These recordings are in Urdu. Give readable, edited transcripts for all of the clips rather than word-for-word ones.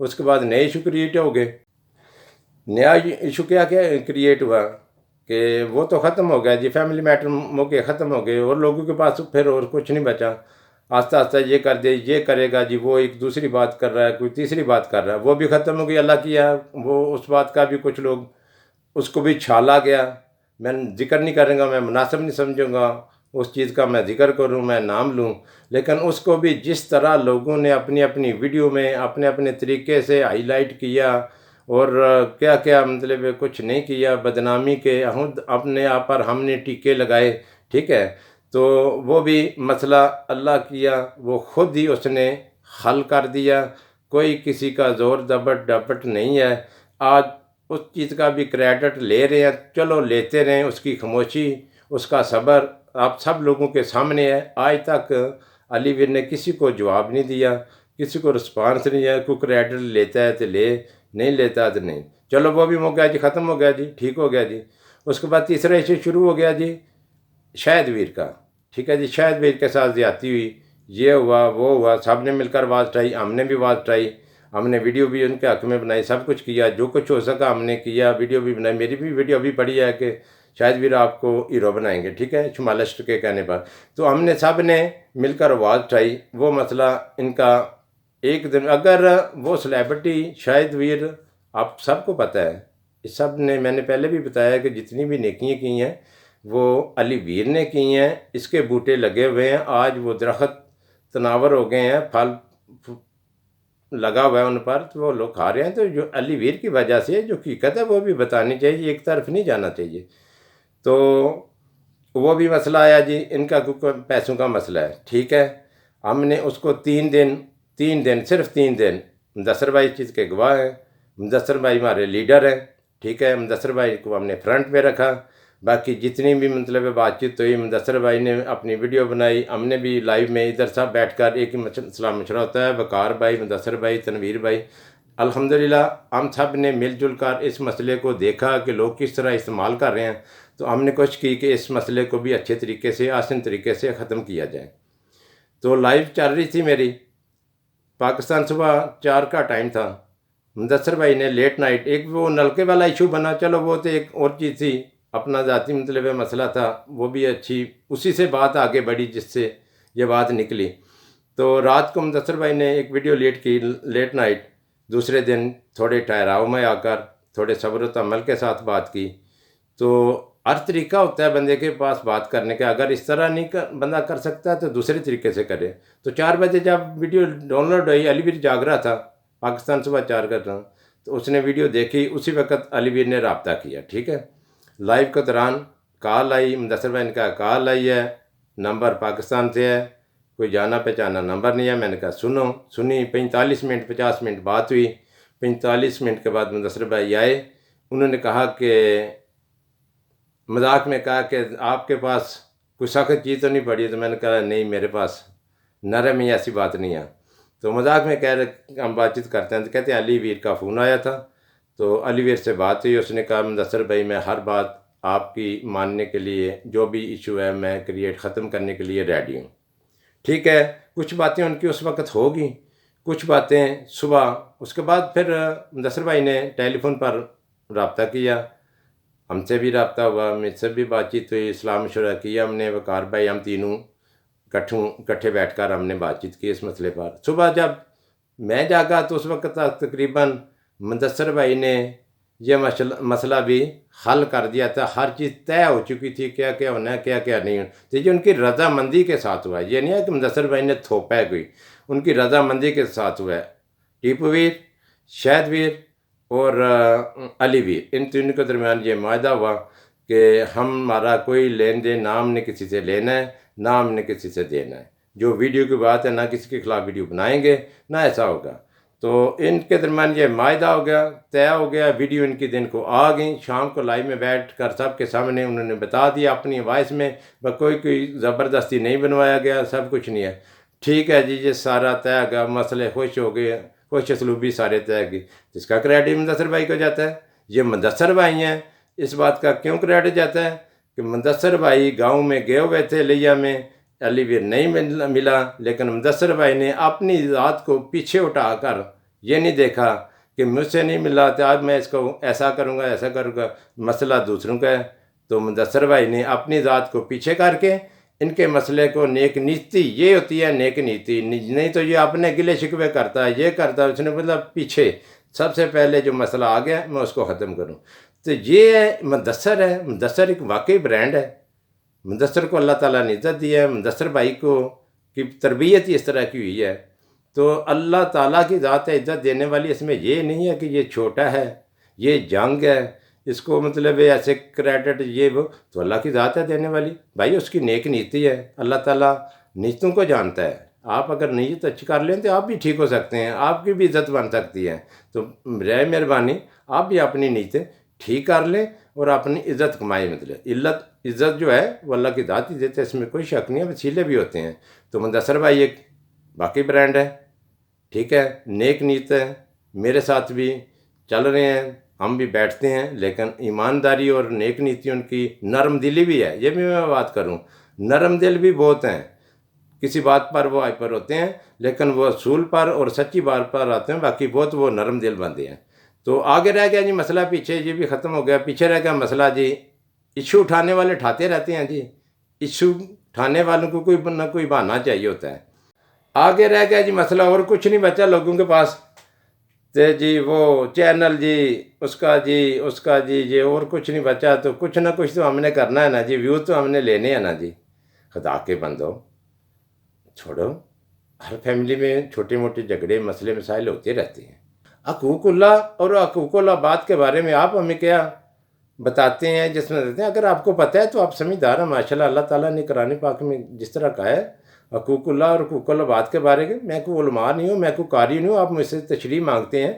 اس کے بعد نئے ایشو کریٹ ہو گئے. نیا ایشو کیا کریٹ ہوا کہ وہ تو ختم ہو گیا جی، فیملی میٹر موقع ختم ہو گئے، اور لوگوں کے پاس پھر اور کچھ نہیں بچا. آہستہ آہستہ یہ کر دے، یہ کرے گا جی، وہ ایک دوسری بات کر رہا ہے، کوئی تیسری بات کر رہا ہے، وہ بھی ختم ہو گئی. اللہ کیا وہ اس بات کا بھی کچھ لوگ اس کو بھی چھالا گیا. میں ذکر نہیں کروں گا، میں مناسب نہیں سمجھوں گا اس چیز کا میں ذکر کروں، میں نام لوں، لیکن اس کو بھی جس طرح لوگوں نے اپنی اپنی ویڈیو میں اپنے اپنے طریقے سے ہائی لائٹ کیا، اور کیا کیا مطلب کچھ نہیں کیا، بدنامی کے اپنے آپ پر ہم نے ٹیکے لگائے. ٹھیک ہے، تو وہ بھی مسئلہ اللہ کیا وہ خود ہی اس نے حل کر دیا. کوئی کسی کا زور ڈپٹ نہیں ہے. آج اس چیز کا بھی کریڈٹ لے رہے ہیں، چلو لیتے رہیں. اس کی خاموشی، اس کا صبر آپ سب لوگوں کے سامنے ہے. آج تک علی ویر نے کسی کو جواب نہیں دیا، کسی کو رسپانس نہیں ہے. کوئی کریڈٹ لیتا ہے تو لے، نہیں لیتا تو نہیں. چلو وہ بھی ہو گیا جی، ختم ہو گیا جی، ٹھیک ہو گیا جی. اس کے بعد تیسرا ایشو شروع ہو گیا جی شاہد ویر کا. ٹھیک ہے جی، شاہد ویر کے ساتھ زیادتی ہوئی، یہ ہوا وہ ہوا، سب نے مل کر آواز اٹھائی، ہم نے بھی آواز اٹھائی، ہم نے ویڈیو بھی ان کے حق میں بنائی، سب کچھ کیا، جو کچھ ہو سکا ہم نے کیا. ویڈیو بھی بنائی، میری بھی ویڈیو بھی پڑی ہے کہ شاہد ویر آپ کو ہیرو بنائیں گے. ٹھیک ہے، شمالسٹ کے کہنے پر. تو ہم نے سب نے مل کر آواز اٹھائی. وہ مسئلہ ان کا ایک دن، اگر وہ سلیبریٹی شاہد ویر آپ سب کو پتہ ہے، اس سب نے میں نے پہلے بھی بتایا کہ جتنی بھی نیکیاں کی ہیں وہ علی ویر نے کی ہیں. اس کے بوٹے لگے ہوئے ہیں، آج وہ درخت تناور ہو گئے ہیں، پھل لگا ہوا ہے ان پر، تو وہ لوگ کھا رہے ہیں. تو جو علی ویر کی وجہ سے جو حقیقت ہے وہ بھی بتانی چاہیے، ایک طرف نہیں جانا چاہیے. تو وہ بھی مسئلہ آیا جی، ان کا پیسوں کا مسئلہ ہے. ٹھیک ہے، ہم نے اس کو تین دن صرف 3 دن، مدثر بھائی اس چیز کے گواہ ہیں، مدثر بھائی ہمارے لیڈر ہیں. ٹھیک ہے، مدثر بھائی کو ہم نے فرنٹ پہ رکھا. باقی جتنی بھی مطلب بات چیت ہوئی، مدثر بھائی نے اپنی ویڈیو بنائی، ہم نے بھی لائیو میں ادھر سب بیٹھ کر ایک ہی سلام مشورہ ہوتا ہے، وقار بھائی، مدثر بھائی، تنویر بھائی. الحمدللہ ہم سب نے مل جل کر اس مسئلے کو دیکھا کہ لوگ کس طرح استعمال کر رہے ہیں. تو ہم نے کوشش کی کہ اس مسئلے کو بھی اچھے طریقے سے، آسان طریقے سے ختم کیا جائے. تو لائیو چل رہی تھی میری، پاکستان صبح 4 کا ٹائم تھا. مدثر بھائی نے لیٹ نائٹ ایک وہ نلکے والا ایشو بنا، چلو وہ تو ایک اور چیز تھی، اپنا ذاتی مطلب مسئلہ تھا، وہ بھی اچھی، اسی سے بات آگے بڑھی جس سے یہ بات نکلی. تو رات کو مدثر بھائی نے ایک ویڈیو لیٹ نائٹ، دوسرے دن تھوڑے ٹھہراؤ میں آ کر تھوڑے صبر و تحمل کے ساتھ بات کی. تو ہر طریقہ ہوتا ہے بندے کے پاس بات کرنے کا، اگر اس طرح نہیں بندہ کر سکتا تو دوسرے طریقے سے کرے. تو 4 بجے جب ویڈیو ڈاؤن لوڈ ہوئی، علی ویر جاگ رہا تھا، پاکستان صبح 4 کا تھا، تو اس نے ویڈیو دیکھی، اسی وقت علی ویر نے رابطہ کیا. ٹھیک ہے، لائیو کے دوران کال آئی، مدثر بھائی نے کہا کال آئی ہے، نمبر پاکستان سے ہے، کوئی جانا پہچانا نمبر نہیں ہے. میں نے کہا سنی 45 منٹ 50 منٹ بات ہوئی. 45 منٹ کے بعد مدثر بھائی آئے، انہوں نے کہا کہ مذاق میں کہا کہ آپ کے پاس کوئی سخت چیز تو نہیں پڑی. تو میں نے کہا نہیں، میرے پاس نرم ہی ایسی بات نہیں ہے. تو مذاق میں کہہ رہے ہم بات چیت کرتے ہیں، تو کہتے ہیں علی ویر کا فون آیا تھا. تو علی ویر سے بات ہوئی، اس نے کہا مدثر بھائی میں ہر بات آپ کی ماننے کے لیے، جو بھی ایشو ہے میں کریٹ ختم کرنے کے لیے ریڈی ہوں. ٹھیک ہے، کچھ باتیں ان کی اس وقت ہوگی، کچھ باتیں صبح. اس کے بعد پھر مدثر بھائی نے ٹیلی فون پر رابطہ کیا، ہم سے بھی رابطہ ہوا، مجھ سے بھی بات چیت ہوئی، اسلام مشورہ کیا ہم نے، وقار بھائی، ہم تینوں اکٹھے بیٹھ کر ہم نے بات چیت کی اس مسئلے پر. صبح جب میں جاگا تو اس وقت تقریباً مدثر بھائی نے یہ مسئلہ بھی حل کر دیا تھا. ہر چیز طے ہو چکی تھی، کیا کیا ہونا ہے، کیا کیا نہیں ہونا. تو یہ ان کی رضامندی کے ساتھ ہوا ہے، یہ نہیں ہے کہ مدثر بھائی نے تھوپا ہے کوئی، ان کی رضامندی کے ساتھ ہوا ہے. ٹیپو ویر، شاہد ویر اور علی ویر، ان تینوں کے درمیان یہ معاہدہ ہوا کہ ہمارا کوئی لین دین نہ ہم نے کسی سے لینا ہے، نہ ہم نے کسی سے دینا ہے. جو ویڈیو کی بات ہے، نہ کسی کے خلاف ویڈیو بنائیں گے، نہ ایسا ہوگا. تو ان کے درمیان یہ معاہدہ ہو گیا، طے ہو گیا. ویڈیو ان کی دن کو آ گئیں، شام کو لائیو میں بیٹھ کر سب کے سامنے انہوں نے بتا دیا اپنی وائس میں، کوئی زبردستی نہیں بنوایا گیا، سب کچھ نہیں ہے. ٹھیک ہے جی، یہ سارا طے ہو گیا، مسئلے خوش ہو گئے، خوش اسلوبی سارے طے گئی. جس کا کریڈٹ مدثر بھائی کو جاتا ہے. یہ مدثر بھائی ہیں، اس بات کا کیوں کریڈٹ جاتا ہے کہ مدثر بھائی گاؤں میں گئے ہوئے تھے لیا میں، علی ویر نہیں ملا، لیکن مدثر بھائی نے اپنی ذات کو پیچھے اٹھا کر یہ نہیں دیکھا کہ مجھ سے نہیں ملا تو اب میں اس کو ایسا کروں گا ایسا کروں گا، مسئلہ دوسروں کا ہے۔ تو مدثر بھائی نے اپنی ذات کو پیچھے کر کے ان کے مسئلے کو نیک نیتی، یہ ہوتی ہے نیک نیتی، نہیں تو یہ اپنے گلے شکوے کرتا ہے، یہ کرتا ہے، اس نے مطلب پیچھے سب سے پہلے جو مسئلہ آ گیا میں اس کو ختم کروں۔ تو یہ ہے مدثر ہے، مدثر ایک واقعی برانڈ ہے۔ مدثر کو اللہ تعالیٰ نے عزت دی ہے، مدثر بھائی کو کی تربیت ہی اس طرح کی ہوئی ہے۔ تو اللہ تعالیٰ کی ذات ہے عزت دینے والی، اس میں یہ نہیں ہے کہ یہ چھوٹا ہے، یہ جنگ ہے، اس کو مطلب ایسے کریڈٹ یہ وہ، تو اللہ کی ذات ہے دینے والی بھائی، اس کی نیک نیتی ہے۔ اللہ تعالیٰ نیتوں کو جانتا ہے، آپ اگر نیت اچھی کر لیں تو آپ بھی ٹھیک ہو سکتے ہیں، آپ کی بھی عزت بن سکتی ہے۔ تو برائے مہربانی آپ بھی اپنی نیتیں ٹھیک کر لیں اور اپنی عزت کمائیں۔ مطلب عزت جو ہے وہ اللہ کی ذات ہی دیتے ہیں، اس میں کوئی شک نہیں ہے، وسیلے بھی ہوتے ہیں۔ تو مدثر بھائی ایک باقی برانڈ ہے، ٹھیک ہے، نیک نیت ہے، میرے ساتھ بھی چل رہے ہیں، ہم بھی بیٹھتے ہیں، لیکن ایمانداری اور نیک نیتی ان کی، نرم دلی بھی ہے، یہ بھی میں بات کروں، نرم دل بھی بہت ہیں، کسی بات پر وہ ہائپر ہوتے ہیں لیکن وہ اصول پر اور سچی بات پر آتے ہیں، باقی بہت وہ نرم دل بندے ہیں۔ تو آگے رہ گیا جی مسئلہ، پیچھے یہ بھی ختم ہو گیا، پیچھے رہ گیا مسئلہ جی، ایشو اٹھانے والے اٹھاتے رہتے ہیں جی، ایشو اٹھانے والوں کو کوئی نہ کوئی بہانہ چاہیے ہوتا ہے۔ آگے رہ گیا جی مسئلہ، اور کچھ نہیں بچا لوگوں کے پاس، تو جی وہ چینل جی اس کا جی یہ اور کچھ نہیں بچا، تو کچھ نہ کچھ تو ہم نے کرنا ہے نا جی، ویو تو ہم نے لینے ہیں نا جی۔ خدا کے بندو چھوڑو، ہر فیملی میں چھوٹے موٹے جھگڑے مسئلے مسائل ہوتے رہتے ہیں۔ حقوق اللہ اور حقوق العباد کے بارے میں آپ ہمیں کیا بتاتے ہیں، جس میں رہتے ہیں، اگر آپ کو پتہ ہے تو آپ سمجھدار ہیں ماشاء اللہ۔ اللہ تعالیٰ نے قرآن پاک میں جس طرح کہا ہے حقوق اللہ اور حقوق العباد کے بارے میں، میں کوئی علماء نہیں ہوں، میں کوئی قاری نہیں ہوں، آپ مجھ سے تشریح مانگتے ہیں،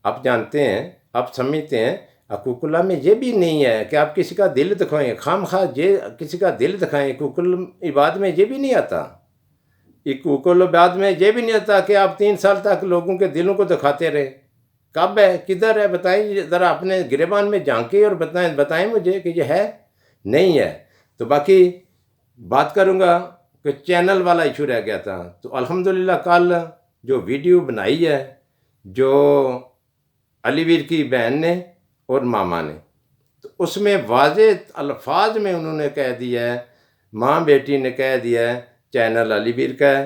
آپ جانتے ہیں، آپ سمجھتے ہیں۔ حقوق اللہ میں یہ بھی نہیں ہے کہ آپ کسی کا دل دکھائیں، خام خواہ یہ کسی کا دل دکھائیں۔ حقوق العباد میں یہ بھی نہیں آتا، حقوق العباد میں یہ بھی نہیں آتا کہ آپ 3 سال تک لوگوں کے دلوں کو دکھاتے رہے۔ کب ہے، کدھر ہے، بتائیں ذرا، اپنے گریبان میں جھانکیں اور بتائیں مجھے کہ یہ ہے، نہیں ہے۔ تو باقی بات کروں گا کہ چینل والا ایشو رہ گیا تھا، تو الحمدللہ کل جو ویڈیو بنائی ہے، جو علی ویر کی بہن نے اور ماما نے، تو اس میں واضح الفاظ میں انہوں نے کہہ دیا ہے، ماں بیٹی نے کہہ دیا ہے چینل علی ویر کا ہے،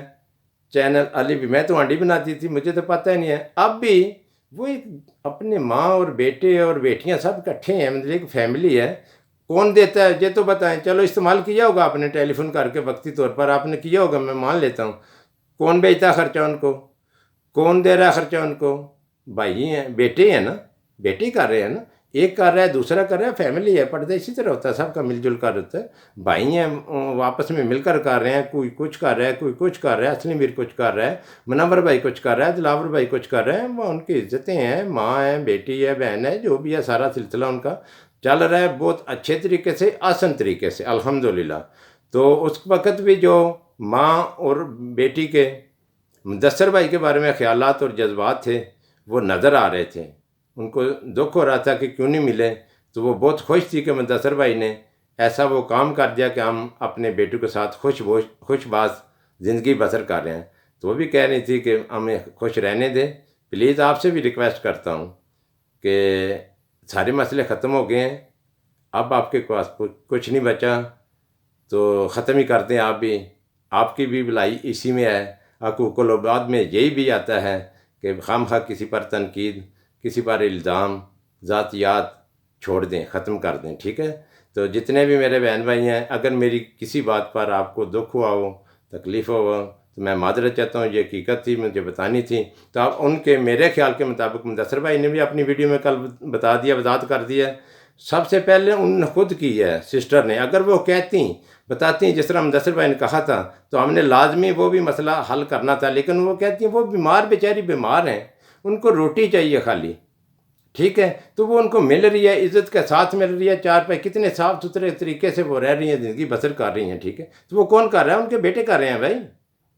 چینل علی ویر، میں تو ہانڈی بناتی تھی، مجھے تو پتہ ہی نہیں ہے۔ اب بھی وہ ایک اپنے ماں اور بیٹے اور بیٹیاں سب اکٹھے ہیں، مطلب ایک فیملی ہے۔ کون دیتا ہے یہ تو بتائیں، چلو استعمال کیا ہوگا آپ نے ٹیلی فون کر کے، وقتی طور پر آپ نے کیا ہوگا، میں مان لیتا ہوں۔ کون بھیجتا خرچہ ان کو، کون دے رہا ہے خرچہ ان کو؟ بھائی ہیں، بیٹے ہیں نا، بیٹے کر رہے ہیں نا، ایک کر رہا ہے دوسرا کر رہا ہے، فیملی ہے، پردہ اسی طرح ہوتا ہے، سب کا مل جل کر ہوتا ہے، بھائی ہیں، آپس میں مل کر کر رہے ہیں، کوئی کچھ کر رہا ہے، کوئی کچھ کر رہا ہے، اسلم ویر کچھ کر رہا ہے، منور بھائی کچھ کر رہا ہے، دلاور بھائی کچھ کر رہے ہیں، وہ ان کی عزتیں ہیں، ماں ہے، بیٹی ہے، بہن ہے، جو بھی ہے سارا سلسلہ ان کا چل رہا ہے بہت اچھے طریقے سے، آسن طریقے سے الحمدللہ۔ تو اس وقت بھی جو ماں اور بیٹی کے، مدثر بھائی کے بارے میں خیالات اور جذبات تھے وہ نظر آ رہے تھے، ان کو دکھ ہو رہا تھا کہ کیوں نہیں ملے، تو وہ بہت خوش تھی کہ مدثر بھائی نے ایسا وہ کام کر دیا کہ ہم اپنے بیٹوں کے ساتھ خوش باز زندگی بسر کر رہے ہیں۔ تو وہ بھی کہہ رہی تھی کہ ہمیں خوش رہنے دیں، پلیز آپ سے بھی ریکویسٹ کرتا ہوں کہ سارے مسئلے ختم ہو گئے ہیں، اب آپ کے پاس کچھ نہیں بچا، تو ختم ہی کرتے ہیں، آپ کی بھی بھلائی اسی میں ہے۔ حقوق العباد میں یہی بھی آتا ہے کہ خام خواہ کسی پر تنقید، کسی پر الزام، ذاتیات چھوڑ دیں، ختم کر دیں، ٹھیک ہے۔ تو جتنے بھی میرے بہن بھائی ہیں، اگر میری کسی بات پر آپ کو دکھ ہوا ہو، تکلیف ہوا ہو، تو میں معذرت چاہتا ہوں، یہ حقیقت تھی، مجھے بتانی تھی۔ تو آپ ان کے میرے خیال کے مطابق، مدثر بھائی نے بھی اپنی ویڈیو میں کل بتا دیا، وضاحت کر دیا، سب سے پہلے انہوں نے خود کی ہے سسٹر نے، اگر وہ کہتی بتاتی جس طرح مدثر بھائی نے کہا تھا تو ہم نے لازمی وہ بھی مسئلہ حل کرنا تھا، لیکن وہ کہتی ہیں وہ بیمار، بیچاری بیمار ہیں، ان کو روٹی چاہیے خالی، ٹھیک ہے، تو وہ ان کو مل رہی ہے، عزت کے ساتھ مل رہی ہے، 4 پہ کتنے صاف ستھرے طریقے سے وہ رہ رہی ہیں، زندگی بسر کر رہی ہیں، ٹھیک ہے۔ تو وہ کون کر رہا ہے؟ ان کے بیٹے کر رہے ہیں بھائی،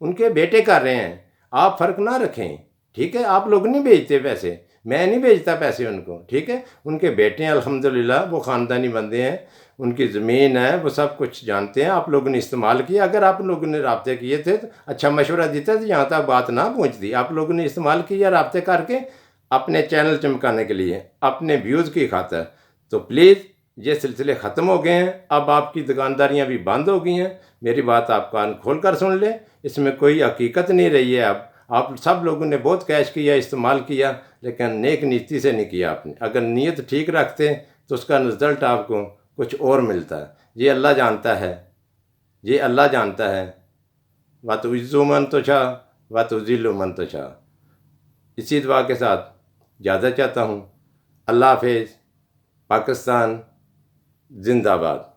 ان کے بیٹے کر رہے ہیں، آپ فرق نہ رکھیں، ٹھیک ہے۔ آپ لوگ نہیں بھیجتے پیسے، میں نہیں بھیجتا پیسے ان کو، ٹھیک ہے، ان کے بیٹے ہیں الحمدللہ، وہ خاندانی بندے ہیں، ان کی زمین ہے، وہ سب کچھ جانتے ہیں، آپ لوگوں نے استعمال کیا۔ اگر آپ لوگوں نے رابطے کیے تھے تو اچھا مشورہ دیتا تو یہاں تک بات نہ پہنچتی۔ آپ لوگوں نے استعمال کیا رابطے کر کے اپنے چینل چمکانے کے لیے، اپنے ویوز کی خاطر۔ تو پلیز یہ سلسلے ختم ہو گئے ہیں، اب آپ کی دکانداریاں بھی بند ہو گئی ہیں۔ میری بات آپ کان کھول کر سن لیں، اس میں کوئی حقیقت نہیں رہی ہے۔ اب آپ سب لوگوں نے بہت کیش کیا، استعمال کیا، لیکن نیک نیتی سے نہیں کیا آپ نے۔ اگر نیت ٹھیک رکھتے تو اس کا رزلٹ آپ کو کچھ اور ملتا ہے۔ یہ اللہ جانتا ہے، یہ اللہ جانتا ہے۔ وَتُعِزُّ مَن تَشَاءُ وَتُذِلُّ مَن تَشَاءُ۔ اسی دعا کے ساتھ اجازت چاہتا ہوں۔ اللہ حافظ۔ پاکستان زندہ باد۔